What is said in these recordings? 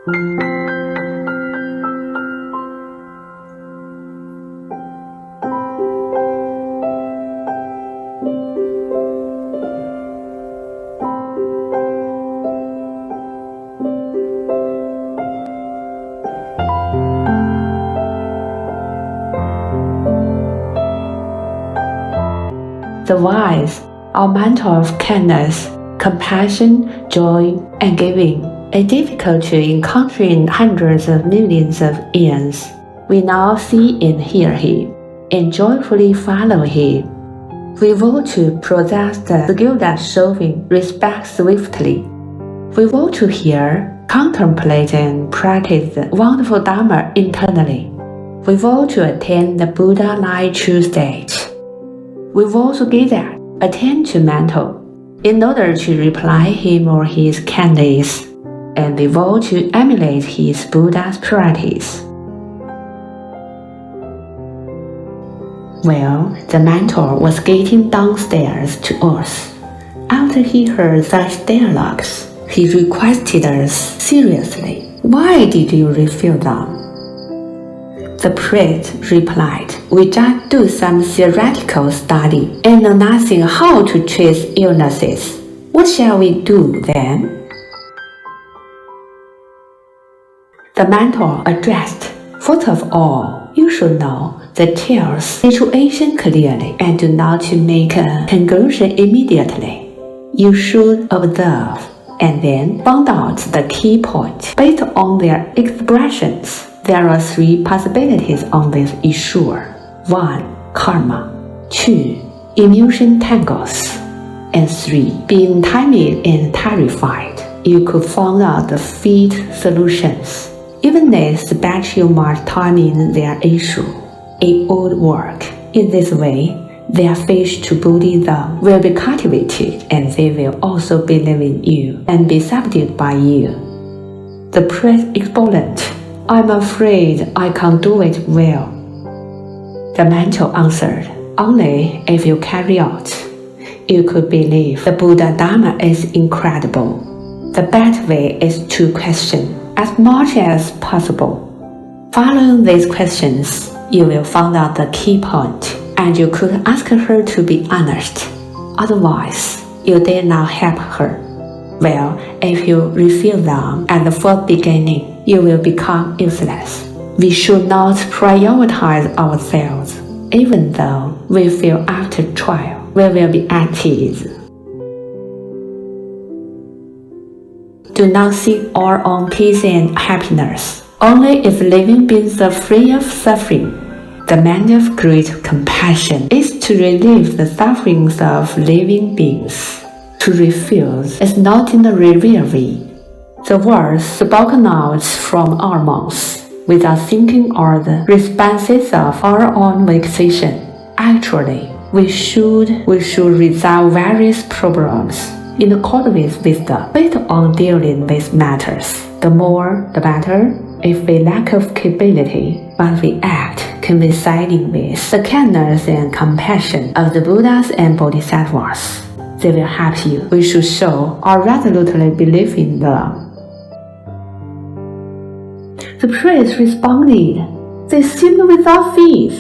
The wise are mentor of kindness, compassion, joy, and giving. It's difficult to encounter in hundreds of millions of eons. We now see and hear Him, and joyfully follow Him. We want to possess the skill that showing respect swiftly. We want to hear, contemplate, and practice the wonderful Dharma internally. We want to attain the Buddha-like true state. We want to get that, attend to mental, in order to reply him or his kindness, and we want to emulate his Buddha's practice. Well, the mentor was getting downstairs to earth. After he heard such dialogues, he requested us seriously, "Why did you refill them?" The priest replied, "We just do some theoretical study and know nothing how to treat illnesses. What shall we do then?" The mentor addressed, "First of all, you should know the child's situation clearly and do not to make a conclusion immediately. You should observe and then find out the key point based on their expressions. There are three possibilities on this issue. 1. Karma. 2. Emotion tangles. And 3. Being timid and terrified. You could find out the fit solutions. Even they spend you much time in their issue. It would work. In this way, their faith to Buddhism will be cultivated and they will also believe in you and be subdued by you." The priest explained, "I'm afraid I can't do it well." The mentor answered, "Only if you carry out. You could believe the Buddha Dharma is incredible. The best way is to question as much as possible. Following these questions, you will find out the key point, and you could ask her to be honest. Otherwise, you dare not help her. Well, if you refill them at the first beginning, you will become useless. We should not prioritize ourselves. Even though we feel after trial, we will be at ease. Do not seek our own peace and happiness. Only if living beings are free of suffering. The man of great compassion is to relieve the sufferings of living beings. To refuse is not in the reverie. The words spoken out from our mouths without thinking are the responses of our own vexation. Actually, we should resolve various problems in accord with wisdom based on dealing with matters. The more, the better. If we lack of capability, but we act coinciding with the kindness and compassion of the Buddhas and Bodhisattvas, they will help you. We should show our resolutely belief in them." The priest responded, "They seemed without faith."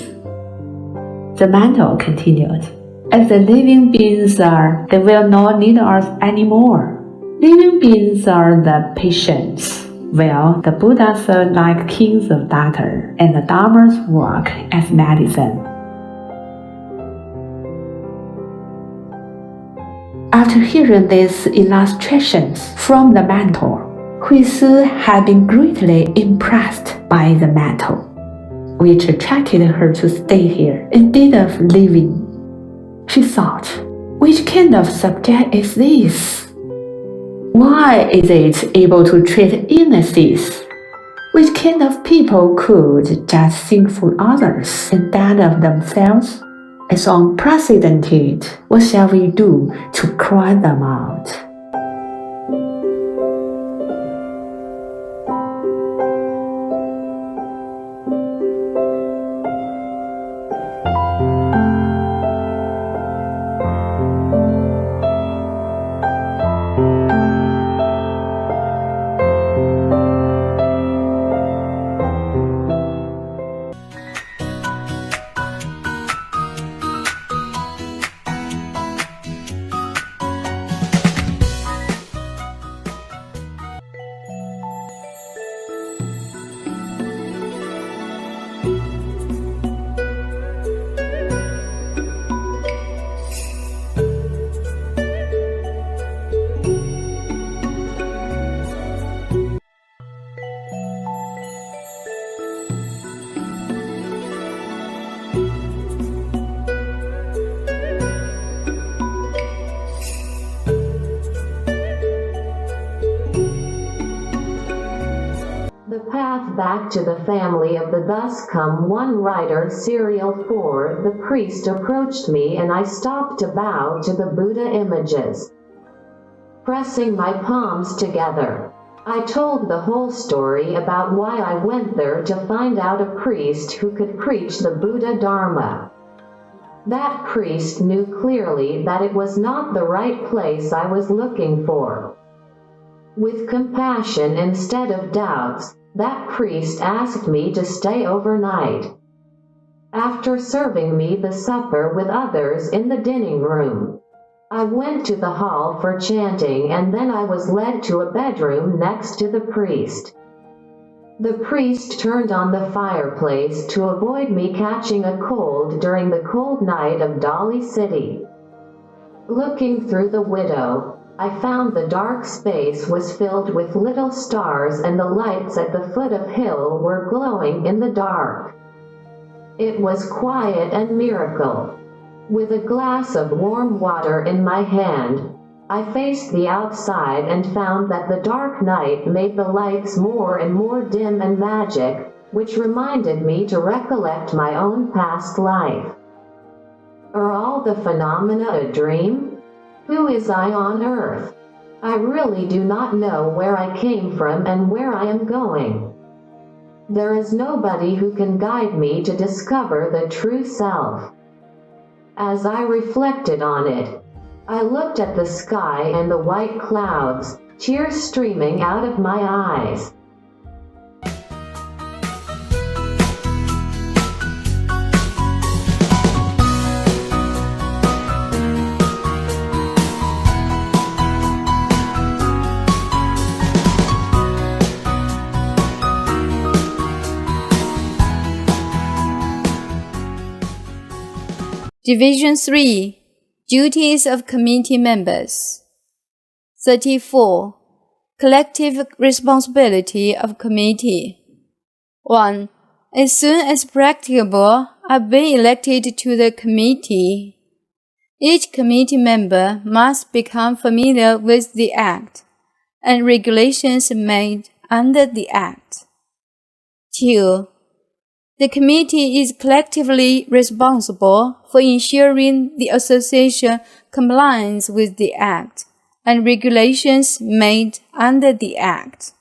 The mentor continued, "As the living beings are, they will not need us anymore. Living beings are the patients. Well, the Buddhas are like kings of doctor, and the Dharmas work as medicine." After hearing these illustrations from the mentor, Huizi had been greatly impressed by the method, which attracted her to stay here instead of leaving. She thought, "Which kind of subject is this? Why is it able to treat illnesses? Which kind of people could just think for others instead of themselves? It's unprecedented. What shall we do to cry them out?" The path back to the family of the thus come one writer serial 4. The priest approached me and I stopped to bow to the Buddha images. Pressing my palms together, I told the whole story about why I went there to find out a priest who could preach the Buddha Dharma. That priest knew clearly that it was not the right place I was looking for. With compassion instead of doubts, that priest asked me to stay overnight. After serving me the supper with others in the dining room, I went to the hall for chanting and then I was led to a bedroom next to the priest. The priest turned on the fireplace to avoid me catching a cold during the cold night of Dali City. Looking through the window, I found the dark space was filled with little stars and the lights at the foot of hill were glowing in the dark. It was quiet and miracle. With a glass of warm water in my hand, I faced the outside and found that the dark night made the lights more and more dim and magic, which reminded me to recollect my own past life. Are all the phenomena a dream? Who is I on earth? I really do not know where I came from and where I am going. There is nobody who can guide me to discover the true self. As I reflected on it, I looked at the sky and the white clouds, tears streaming out of my eyes. Division 3. Duties of Committee Members. 34. Collective Responsibility of Committee. 1. As soon as practicable, I be elected to the committee. Each committee member must become familiar with the Act and regulations made under the Act. 2. The committee is collectively responsible for ensuring the association complies with the Act and regulations made under the Act.